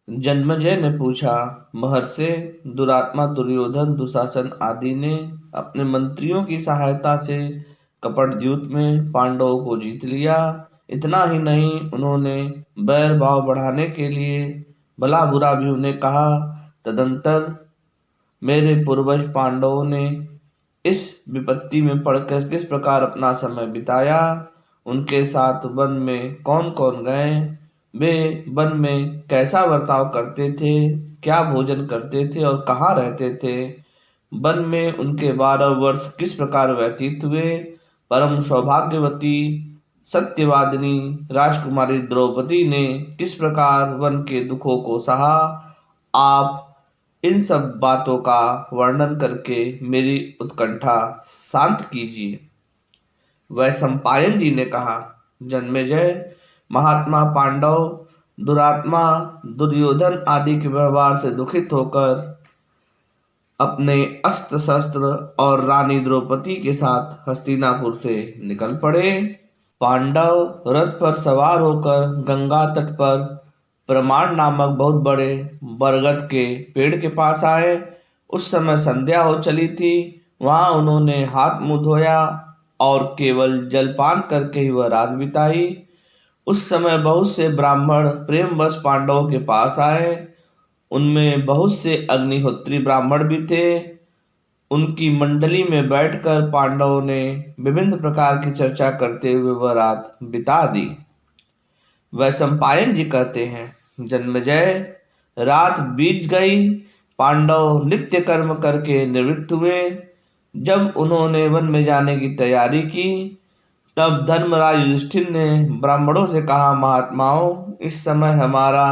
जन्मेजय ने पूछा, महर्षि, दुरात्मा दुर्योधन, दुशासन आदि ने अपने मंत्रियों की सहायता से कपट द्यूत में पांडवों को जीत लिया। इतना ही नहीं, उन्होंने बैर भाव बढ़ाने के लिए भला बुरा भी उन्हें कहा। तदंतर मेरे पूर्वज पांडवों ने इस विपत्ति में पड़कर किस प्रकार अपना समय बिताया, उनके साथ वन में कौन कौन गए, वे वन में कैसा बर्ताव करते थे, क्या भोजन करते थे और कहाँ रहते थे, वन में उनके 12 वर्ष किस प्रकार व्यतीत हुए, परम सौभाग्यवती सत्यवादिनी राजकुमारी द्रौपदी ने किस प्रकार वन के दुखों को सहा, आप इन सब बातों का वर्णन करके मेरी उत्कंठा शांत कीजिए। वैशंपायन जी ने कहा, जन्मेजय, महात्मा पांडव दुरात्मा दुर्योधन आदि के व्यवहार से दुखित होकर अपने अस्त्र शस्त्र और रानी द्रौपदी के साथ हस्तिनापुर से निकल पड़े। पांडव रथ पर सवार होकर गंगा तट पर प्रमाण नामक बहुत बड़े बरगद के पेड़ के पास आए। उस समय संध्या हो चली थी। वहां उन्होंने हाथ मुंह धोया और केवल जलपान करके ही वह रात बिताई। उस समय बहुत से ब्राह्मण प्रेमवश पांडवों के पास आए। उनमें बहुत से अग्निहोत्री ब्राह्मण भी थे। उनकी मंडली में बैठकर पांडवों ने विभिन्न प्रकार की चर्चा करते हुए वह रात बिता दी। वैशंपायन जी कहते हैं, जन्मेजय, रात बीत गई। पांडव नित्य कर्म करके निवृत्त हुए। जब उन्होंने वन में जाने की तैयारी की, तब धर्मराज युधिष्ठिर ने ब्राह्मणों से कहा, महात्माओं, इस समय हमारा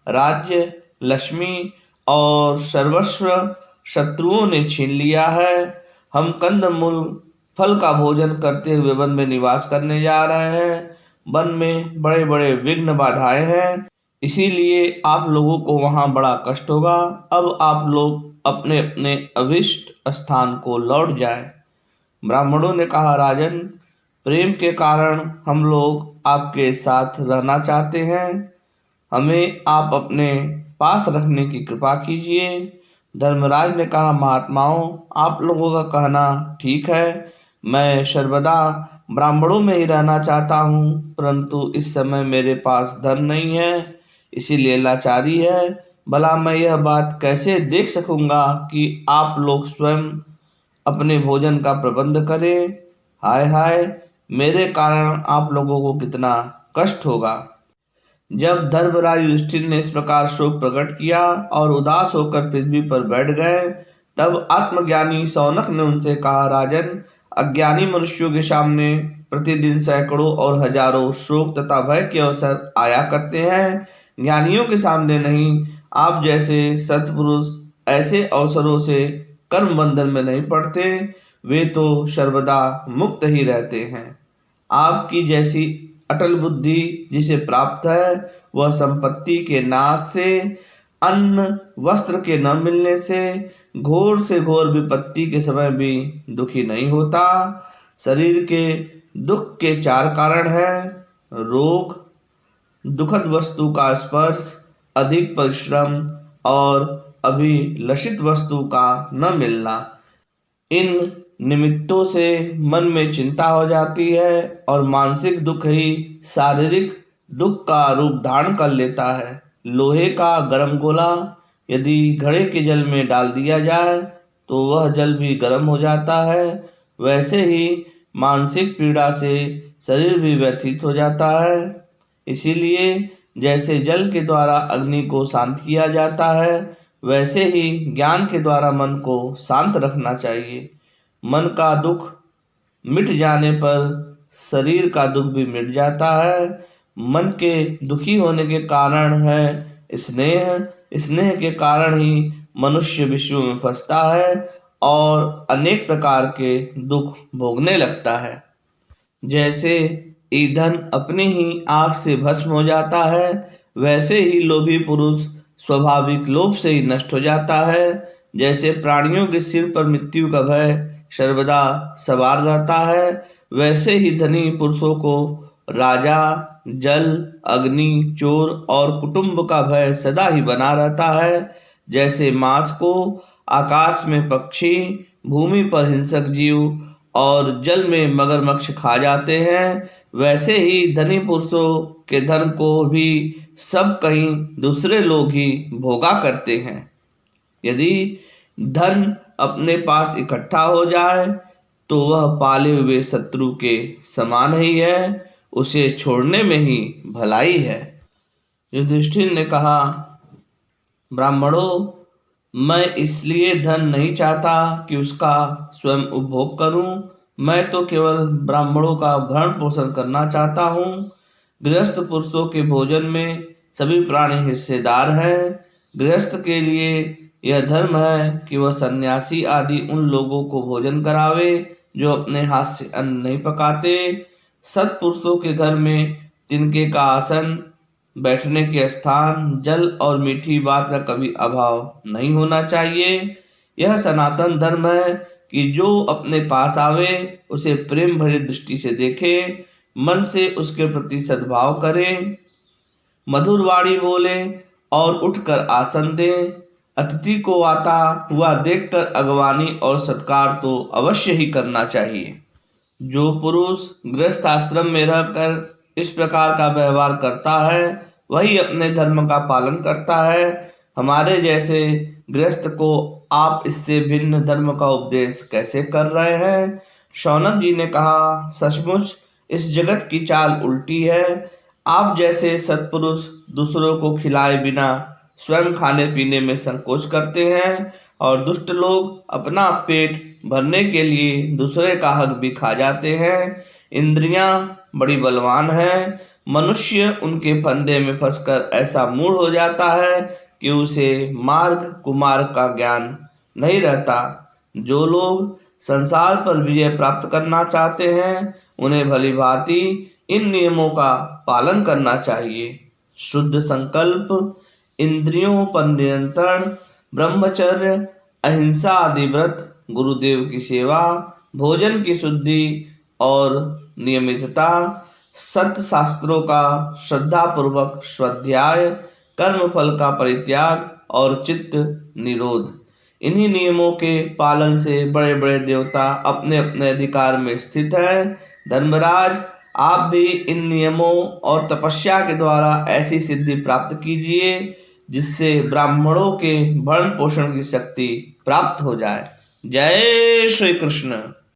राज्य, लक्ष्मी और सर्वस्व शत्रुओं ने छीन लिया है। हम कंदमूल फल का भोजन करते हुए वन में निवास करने जा रहे हैं। वन में बड़े बड़े विघ्न बाधाएं हैं, इसीलिए आप लोगों को वहां बड़ा कष्ट होगा। अब आप लोग अपने अपने अभिष्ट स्थान को लौट जाएं। ब्राह्मणों ने कहा, राजन, प्रेम के कारण हम लोग आपके साथ रहना चाहते हैं। हमें आप अपने पास रखने की कृपा कीजिए। धर्मराज ने कहा, महात्माओं, आप लोगों का कहना ठीक है। मैं सर्वदा ब्राह्मणों में ही रहना चाहता हूँ, परंतु इस समय मेरे पास धन नहीं है, इसीलिए लाचारी है। भला मैं यह बात कैसे देख सकूंगा कि आप लोग स्वयं अपने भोजन का प्रबंध करें। हाय हाय, मेरे कारण आप लोगों को कितना कष्ट होगा। जब धर्मराज युधिष्ठिर ने इस प्रकार शोक प्रकट किया और उदास होकर पृथ्वी पर बैठ गए, तब आत्मज्ञानी शौनक ने उनसे कहा, राजन, अज्ञानी मनुष्यों के सामने प्रतिदिन सैकड़ों और हजारों शोक तथा भय के अवसर आया करते हैं, ज्ञानियों के सामने नहीं। आप जैसे सत्पुरुष ऐसे अवसरों से कर्म बंधन में नहीं पड़ते, वे तो सर्वदा मुक्त ही रहते हैं। आपकी जैसी अटल बुद्धि जिसे प्राप्त है, वह संपत्ति के नाश से, अन्न वस्त्र के न मिलने से घोर विपत्ति के समय भी दुखी नहीं होता। शरीर के दुख के 4 कारण हैं: रोग, दुखद वस्तु का स्पर्श, अधिक परिश्रम और अभिलषित वस्तु का न मिलना। इन निमित्तों से मन में चिंता हो जाती है और मानसिक दुख ही शारीरिक दुख का रूप धारण कर लेता है। लोहे का गर्म गोला यदि घड़े के जल में डाल दिया जाए तो वह जल भी गर्म हो जाता है। वैसे ही मानसिक पीड़ा से शरीर भी व्यथित हो जाता है। इसीलिए जैसे जल के द्वारा अग्नि को शांत किया जाता है, वैसे ही ज्ञान के द्वारा मन को शांत रखना चाहिए। मन का दुख मिट जाने पर शरीर का दुख भी मिट जाता है। मन के दुखी होने के कारण है स्नेह। स्नेह के कारण ही मनुष्य विश्व में फंसता है और अनेक प्रकार के दुख भोगने लगता है। जैसे ईंधन अपनी ही आग से भस्म हो जाता है, वैसे ही लोभी पुरुष स्वाभाविक लोभ से ही नष्ट हो जाता है। जैसे प्राणियों के सिर पर मृत्यु का भय सर्वदा सवार रहता है, वैसे ही धनी पुरुषों को राजा, जल, अग्नि, चोर और कुटुंब का भय सदा ही बना रहता है। जैसे मांस को आकाश में पक्षी, भूमि पर हिंसक जीव और जल में मगरमच्छ खा जाते हैं, वैसे ही धनी पुरुषों के धन को भी सब कहीं दूसरे लोग ही भोगा करते हैं। यदि धन अपने पास इकट्ठा हो जाए तो वह पाले हुए शत्रु के समान ही है, उसे छोड़ने में ही भलाई है। युधिष्ठिर ने कहा, ब्राह्मणों, मैं इसलिए धन नहीं चाहता कि उसका स्वयं उपभोग करूं, मैं तो केवल ब्राह्मणों का भरण पोषण करना चाहता हूं। गृहस्थ पुरुषों के भोजन में सभी प्राणी हिस्सेदार हैं। गृहस्थ के लिए यह धर्म है कि वह सन्यासी आदि उन लोगों को भोजन करावे जो अपने हाथ से अन्न नहीं पकाते। सत्पुरुषों के घर में तिनके का आसन, बैठने के स्थान, जल और मीठी बात का कभी अभाव नहीं होना चाहिए। यह सनातन धर्म है कि जो अपने पास आवे उसे प्रेम भरी दृष्टि से देखे, मन से उसके प्रति सद्भाव करें, मधुर वाणी बोले और उठकर आसन दे। अतिथि को आता हुआ देखकर अगवानी और सत्कार तो अवश्य ही करना चाहिए। जो पुरुष गृहस्थ आश्रम में रहकर इस प्रकार का व्यवहार करता है वही अपने धर्म का पालन करता है। हमारे जैसे गृहस्थ को आप इससे भिन्न धर्म का उपदेश कैसे कर रहे हैं? शौनक जी ने कहा, सचमुच इस जगत की चाल उल्टी है। आप जैसे सत्पुरुष दूसरों को खिलाए बिना स्वयं खाने पीने में संकोच करते हैं और दुष्ट लोग अपना पेट भरने के लिए दूसरे का हक भी खा जाते हैं। इंद्रियां बड़ी बलवान हैं। मनुष्य उनके फंदे में फंसकर ऐसा मूढ़ हो जाता है कि उसे मार्ग कुमार्ग का ज्ञान नहीं रहता। जो लोग संसार पर विजय प्राप्त करना चाहते हैं उन्हें भली भांति इन नियमों का पालन करना चाहिए। शुद्ध संकल्प, इंद्रियों पर नियंत्रण, ब्रह्मचर्य, अहिंसा आदि व्रत, गुरुदेव की सेवा, भोजन की शुद्धि और नियमितता, सत्य शास्त्रों का श्रद्धा पूर्वक स्वाध्याय, कर्म फल का परित्याग और चित्त निरोध। इन्हीं नियमों के पालन से बड़े बड़े देवता अपने अपने अधिकार में स्थित हैं। धर्मराज, आप भी इन नियमों और तपस्या के द्वारा ऐसी सिद्धि प्राप्त कीजिए जिससे ब्राह्मणों के भरण पोषण की शक्ति प्राप्त हो जाए। जय श्री कृष्ण।